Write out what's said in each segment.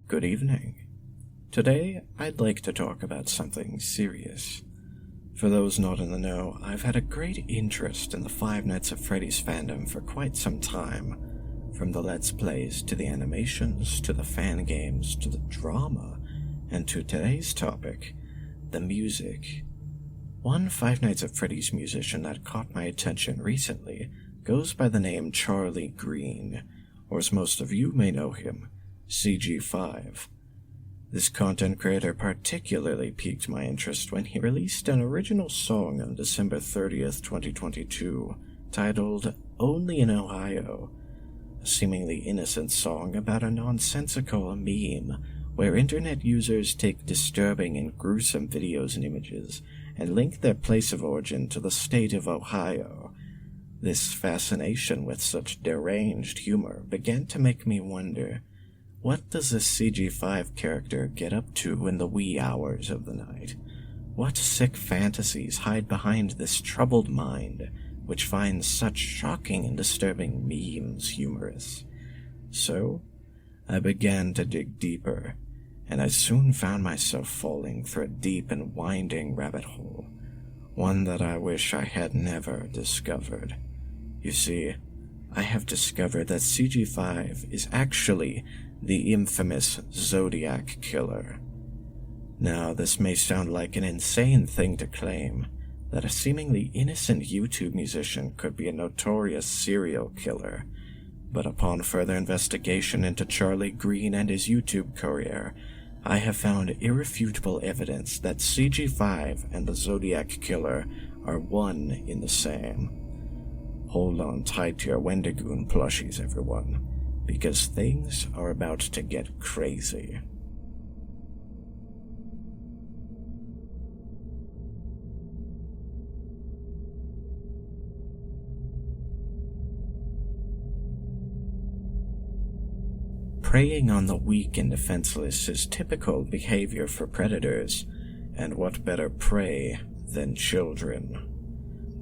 Good evening. Today, I'd like to talk about something serious. For those not in the know, I've had a great interest in the Five Nights at Freddy's fandom for quite some time. From the Let's Plays, to the animations, to the fan games, to the drama, and to today's topic, the music. One Five Nights at Freddy's musician that caught my attention recently goes by the name Charlie Green, or as most of you may know him, CG5. This content creator particularly piqued my interest when he released an original song on December 30th, 2022, titled Only in Ohio, a seemingly innocent song about a nonsensical meme where internet users take disturbing and gruesome videos and images and link their place of origin to the state of Ohio. This fascination with such deranged humor began to make me wonder, what does this CG5 character get up to in the wee hours of the night? What sick fantasies hide behind this troubled mind, which finds such shocking and disturbing memes humorous? So, I began to dig deeper, and I soon found myself falling through a deep and winding rabbit hole, one that I wish I had never discovered. You see, I have discovered that CG5 is actually the infamous Zodiac Killer. Now, this may sound like an insane thing to claim, that a seemingly innocent YouTube musician could be a notorious serial killer, but upon further investigation into Charlie Green and his YouTube career, I have found irrefutable evidence that CG5 and the Zodiac Killer are one in the same. Hold on tight to your Wendigoon plushies, everyone, because things are about to get crazy. Preying on the weak and defenseless is typical behavior for predators, and what better prey than children?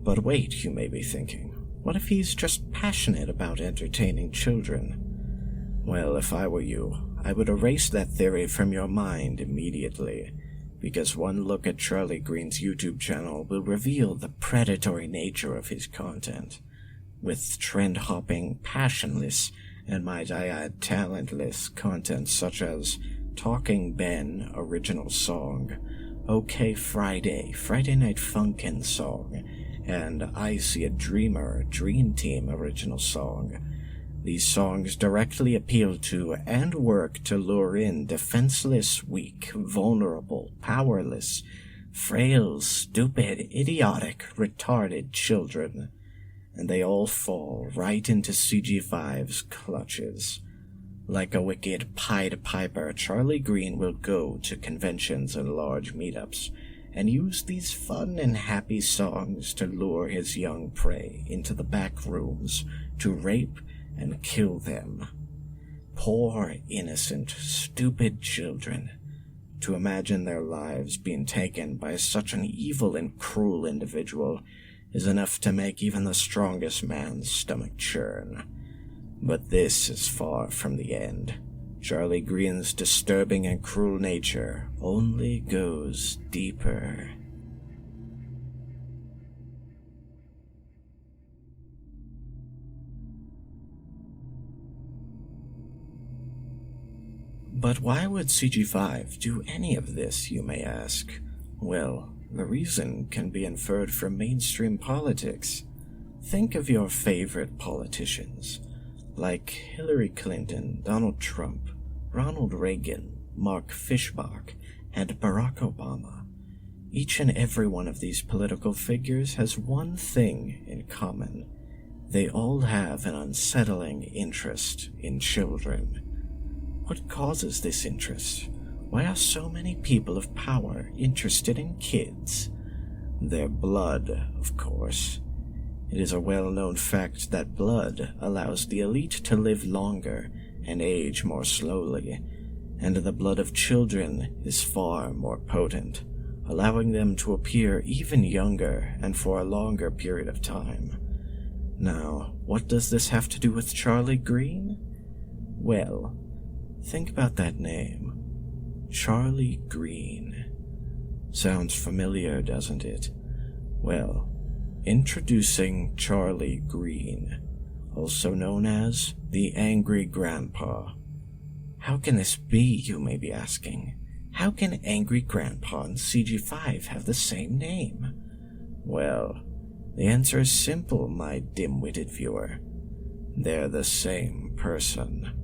But wait, you may be thinking, what if he's just passionate about entertaining children? Well, if I were you, I would erase that theory from your mind immediately, because one look at Charlie Green's YouTube channel will reveal the predatory nature of his content, with trend-hopping, passionless, and might I add talentless content such as Talking Ben original song, OK Friday, Friday Night Funkin' song, and I See a Dreamer, Dream Team original song. These songs directly appeal to and work to lure in defenseless, weak, vulnerable, powerless, frail, stupid, idiotic, retarded children, and they all fall right into CG5's clutches. Like a wicked Pied Piper, Charlie Green will go to conventions and large meetups and use these fun and happy songs to lure his young prey into the back rooms to rape and kill them. Poor, innocent, stupid children. To imagine their lives being taken by such an evil and cruel individual is enough to make even the strongest man's stomach churn. But this is far from the end. Charlie Green's disturbing and cruel nature only goes deeper. But why would CG5 do any of this, you may ask? Well, the reason can be inferred from mainstream politics. Think of your favorite politicians, like Hillary Clinton, Donald Trump, Ronald Reagan, Mark Fishbach, and Barack Obama. Each and every one of these political figures has one thing in common. They all have an unsettling interest in children. What causes this interest? Why are so many people of power interested in kids? Their blood, of course. It is a well-known fact that blood allows the elite to live longer and age more slowly, and the blood of children is far more potent, allowing them to appear even younger and for a longer period of time. Now, what does this have to do with Charlie Green? Well, Think about that name. Charlie Green. Sounds familiar, doesn't it? Well, introducing Charlie Green, also known as the Angry Grandpa. How can this be, you may be asking? How can Angry Grandpa and CG5 have the same name? Well, the answer is simple, my dim-witted viewer. They're the same person.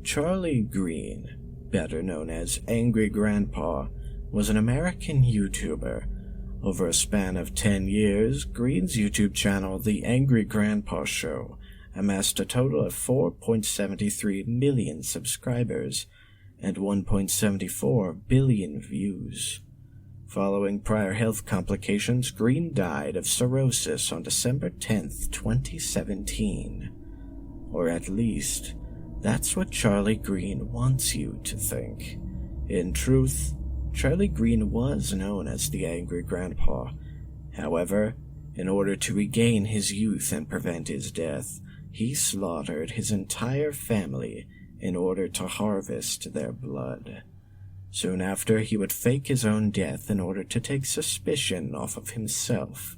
Charlie Green, better known as Angry Grandpa, was an American YouTuber. Over a span of 10 years, Green's YouTube channel, The Angry Grandpa Show, amassed a total of 4.73 million subscribers and 1.74 billion views. Following prior health complications, Green died of cirrhosis on December 10th, 2017. Or at least, that's what Charlie Green wants you to think. In truth, Charlie Green was known as the Angry Grandpa. However, in order to regain his youth and prevent his death, he slaughtered his entire family in order to harvest their blood. Soon after, he would fake his own death in order to take suspicion off of himself.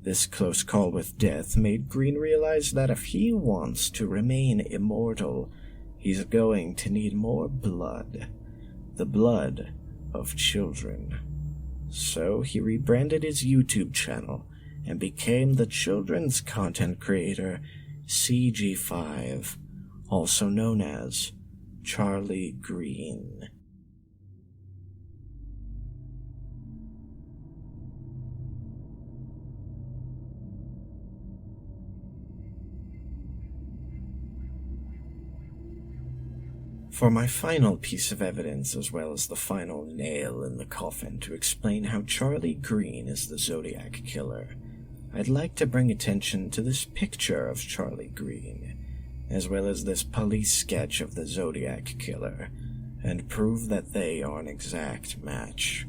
This close call with death made Green realize that if he wants to remain immortal, he's going to need more blood. The blood of children. So he rebranded his YouTube channel and became the children's content creator CG5, also known as Charlie Green. For my final piece of evidence, as well as the final nail in the coffin to explain how Charlie Green is the Zodiac Killer, I'd like to bring attention to this picture of Charlie Green, as well as this police sketch of the Zodiac Killer, and prove that they are an exact match.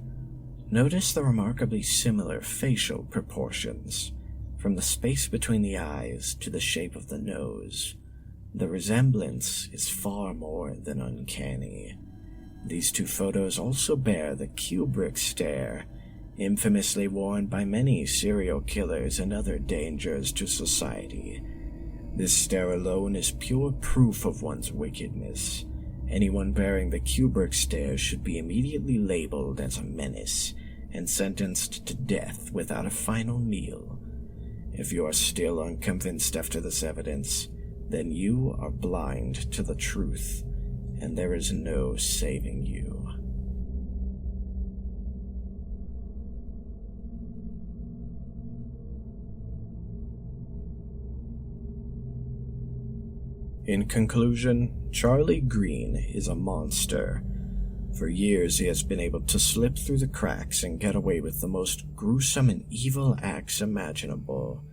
Notice the remarkably similar facial proportions, from the space between the eyes to the shape of the nose. The resemblance is far more than uncanny. These two photos also bear the Kubrick stare, infamously worn by many serial killers and other dangers to society. This stare alone is pure proof of one's wickedness. Anyone bearing the Kubrick stare should be immediately labeled as a menace and sentenced to death without a final meal. If you are still unconvinced after this evidence, then you are blind to the truth, and there is no saving you. In conclusion, Charlie Green is a monster. For years he has been able to slip through the cracks and get away with the most gruesome and evil acts imaginable.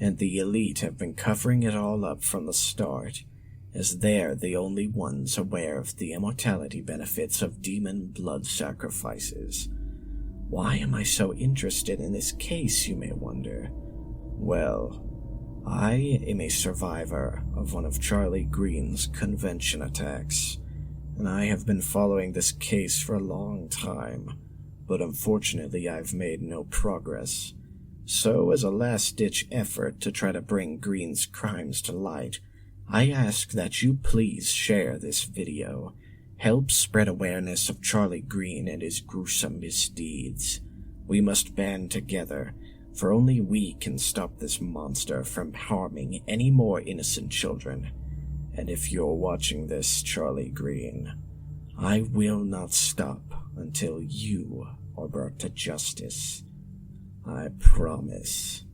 And the elite have been covering it all up from the start, as they're the only ones aware of the immortality benefits of demon blood sacrifices. Why am I so interested in this case, you may wonder? Well, I am a survivor of one of Charlie Green's convention attacks, and I have been following this case for a long time, but unfortunately I've made no progress. So, as a last-ditch effort to try to bring Green's crimes to light, I ask that you please share this video. Help spread awareness of Charlie Green and his gruesome misdeeds. We must band together, for only we can stop this monster from harming any more innocent children. And if you're watching this, Charlie Green, I will not stop until you are brought to justice. I promise.